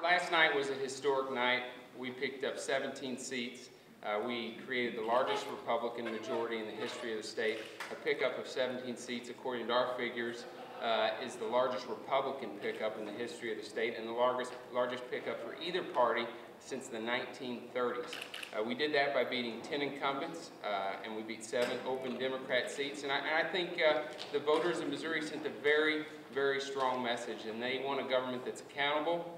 Last night was a historic night. We picked up 17 seats. We created the largest Republican majority in the history of the state. A pickup of 17 seats, according to our figures, is the largest Republican pickup in the history of the state and the largest pickup for either party since the 1930s. We did that by beating 10 incumbents, and we beat 7 open Democrat seats. And I think the voters in Missouri sent a very, very strong message, and they want a government that's accountable.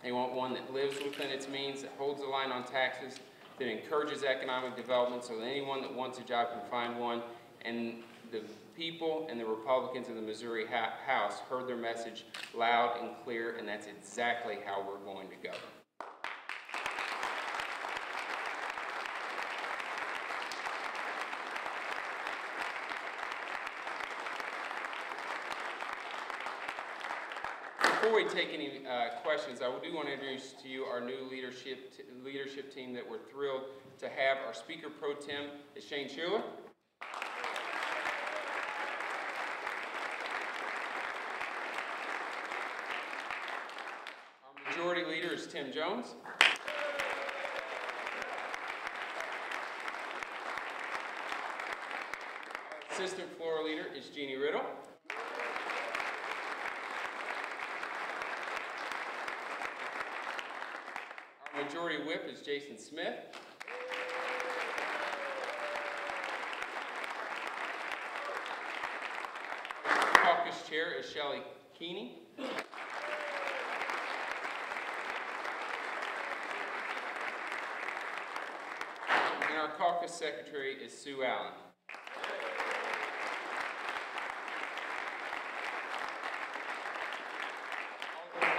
They want one that lives within its means, that holds the line on taxes, that encourages economic development so that anyone that wants a job can find one. And the people and the Republicans in the Missouri House heard their message loud and clear, and that's exactly how we're going to go. Before we take any questions, I do want to introduce to you our new leadership team that we're thrilled to have. Our Speaker Pro Tem is Shane Schuler. Our Majority Leader is Tim Jones. Our Assistant Floor Leader is Jeannie Riddle. Majority Whip is Jason Smith. Caucus Chair is Shelley Keeney. And our Caucus Secretary is Sue Allen.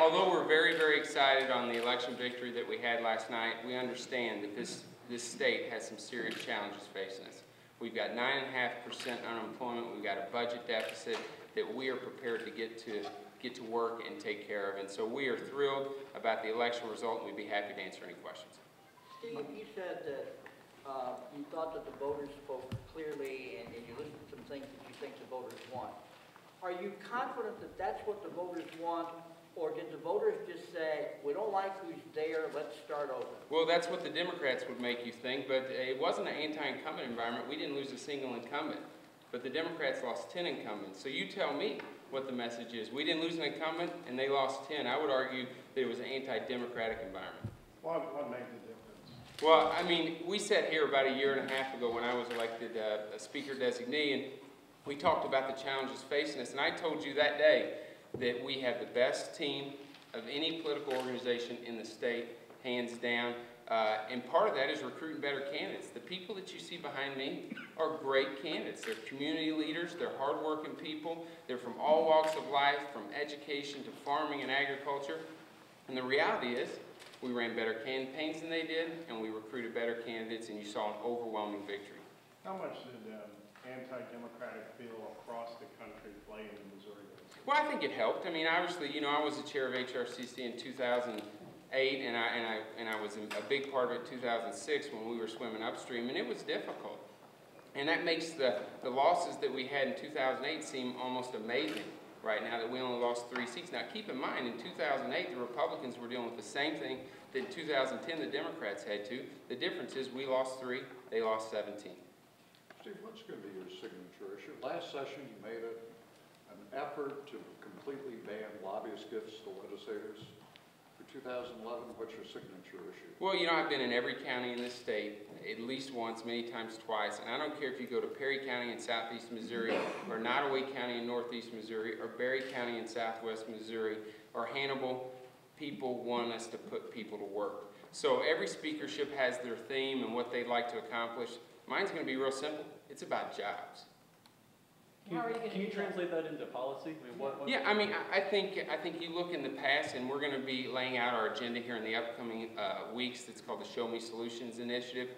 Although we're very, very excited on the election victory that we had last night, we understand that this state has some serious challenges facing us. We've got 9.5% unemployment. We've got a budget deficit that we are prepared to get to work and take care of. And so we are thrilled about the election result, and we'd be happy to answer any questions. Steve, you said that you thought that the voters spoke clearly, and you listened to some things that you think the voters want. Are you confident that that's what the voters want? Or did the voters just say, we don't like who's there, let's start over? Well, that's what the Democrats would make you think, but it wasn't an anti-incumbent environment. We didn't lose a single incumbent, but the Democrats lost 10 incumbents. So you tell me what the message is. We didn't lose an incumbent, and they lost 10. I would argue that it was an anti-democratic environment. What made the difference? Well, I mean, we sat here about a year and a half ago when I was elected a speaker designee, and we talked about the challenges facing us, and I told you that day that we have the best team of any political organization in the state, hands down. And part of that is recruiting better candidates. The people that you see behind me are great candidates. They're community leaders, they're hardworking people, they're from all walks of life, from education to farming and agriculture. And the reality is, we ran better campaigns than they did, and we recruited better candidates, and you saw an overwhelming victory. How much did anti-democratic feel across the country play in the Missouri race? Well, I think it helped. I mean, obviously, you know, I was the chair of HRCC in 2008, and I was a big part of it in 2006 when we were swimming upstream, and it was difficult. And that makes the losses that we had in 2008 seem almost amazing right now, that we only lost 3 seats. Now, keep in mind, in 2008, the Republicans were dealing with the same thing that in 2010 the Democrats had to. The difference is we lost 3, they lost 17. Steve, what's going to be your signature issue? Last session, you made an effort to completely ban lobbyist gifts to legislators. For 2011, what's your signature issue? Well, you know, I've been in every county in this state at least once, many times twice, and I don't care if you go to Perry County in southeast Missouri, or Nottoway County in northeast Missouri, or Berry County in southwest Missouri, or Hannibal. People want us to put people to work. So every speakership has their theme and what they'd like to accomplish. Mine's going to be real simple. It's about jobs. Can you translate that into policy? I mean, Yeah, I mean, I think you look in the past, and we're going to be laying out our agenda here in the upcoming weeks. That's called the Show Me Solutions Initiative.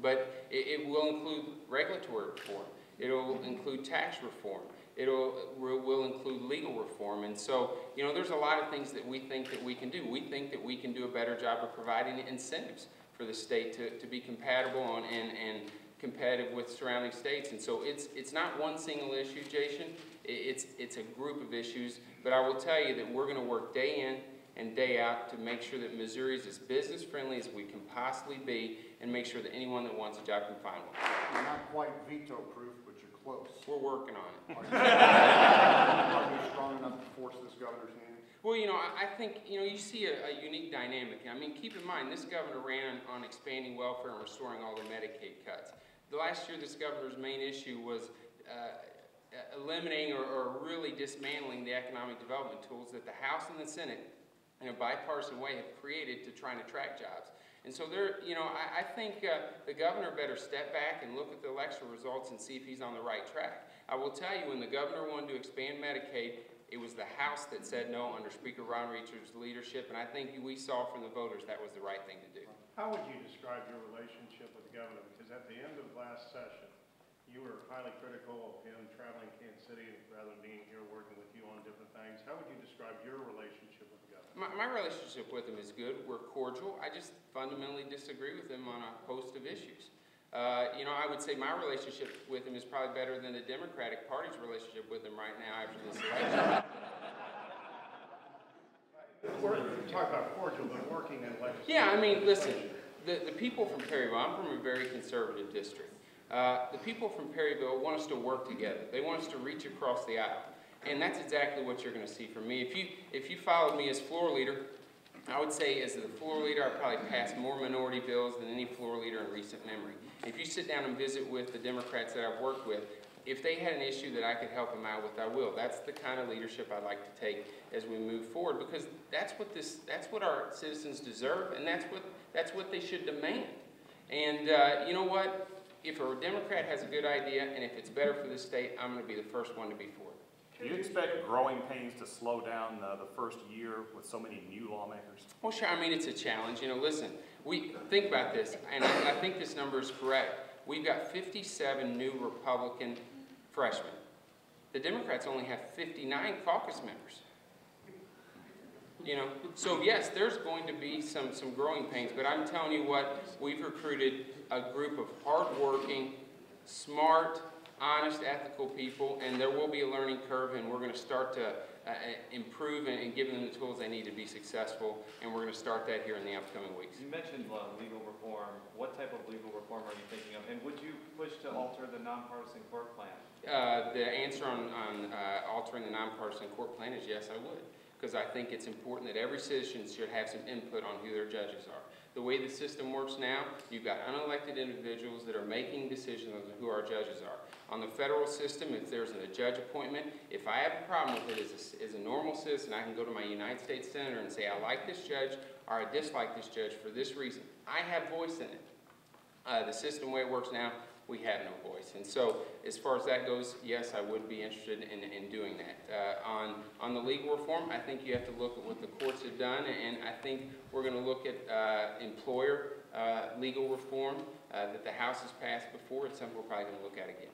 But it will include regulatory reform. It'll include tax reform. Will include legal reform. And so, you know, there's a lot of things that we think that we can do. We think that we can do a better job of providing incentives for the state to be compatible on and competitive with surrounding states. And so it's not one single issue, Jason. It's a group of issues. But I will tell you that we're going to work day in and day out to make sure that Missouri is as business friendly as we can possibly be, and make sure that anyone that wants a job can find one. You're not quite veto-proof, but you're close. We're working on it. Are you strong enough to force this governor's hand? Well, I think, you see a unique dynamic. I mean, keep in mind, this governor ran on expanding welfare and restoring all the Medicaid cuts. The last year, this governor's main issue was eliminating or really dismantling the economic development tools that the House and the Senate, in a bipartisan way, have created to try and attract jobs. And so I think the governor better step back and look at the election results and see if he's on the right track. I will tell you, when the governor wanted to expand Medicaid, it was the House that said no under Speaker Ron Reacher's leadership, and I think we saw from the voters that was the right thing to do. How would you describe your relationship with the governor? Because at the end of last session, you were highly critical of him traveling to Kansas City rather than being here working with you on different things. How would you describe your relationship with the governor? My relationship with him is good. We're cordial. I just fundamentally disagree with him on a host of issues. I would say my relationship with him is probably better than the Democratic Party's relationship with him right now after this election. Talk about cordial, but working in legislation. Yeah, I mean, listen, the people from Perryville, I'm from a very conservative district. The people from Perryville want us to work together. They want us to reach across the aisle. And that's exactly what you're going to see from me. If you followed me as floor leader, I would say as the floor leader, I probably passed more minority bills than any floor leader in recent memory. If you sit down and visit with the Democrats that I've worked with, if they had an issue that I could help them out with, I will. That's the kind of leadership I'd like to take as we move forward, because that's what our citizens deserve, and that's what they should demand. And you know what? If a Democrat has a good idea, and if it's better for the state, I'm going to be the first one to be for it. Do you expect growing pains to slow down the first year with so many new lawmakers? Well, sure. I mean, it's a challenge. Listen, think about this, and I think this number is correct. We've got 57 new Republican freshmen. The Democrats only have 59 caucus members. So yes, there's going to be some growing pains, but I'm telling you what, we've recruited a group of hardworking, smart, honest, ethical people, and there will be a learning curve, and we're going to start to improve and give them the tools they need to be successful, and we're going to start that here in the upcoming weeks. You mentioned legal reform. What type of legal reform are you thinking of? And would you push to alter the nonpartisan court plan? The answer on altering the nonpartisan court plan is yes, I would, because I think it's important that every citizen should have some input on who their judges are. The way the system works now, you've got unelected individuals that are making decisions on who our judges are. On the federal system, if there's a judge appointment, if I have a problem with it as a normal citizen, I can go to my United States Senator and say, I like this judge, or I dislike this judge for this reason. I have voice in it. The system, the way it works now, we have no voice. And so, as far as that goes, yes, I would be interested in doing that. On the legal reform, I think you have to look at what the courts have done, and I think we're going to look at employer legal reform that the House has passed before. It's something we're probably going to look at again.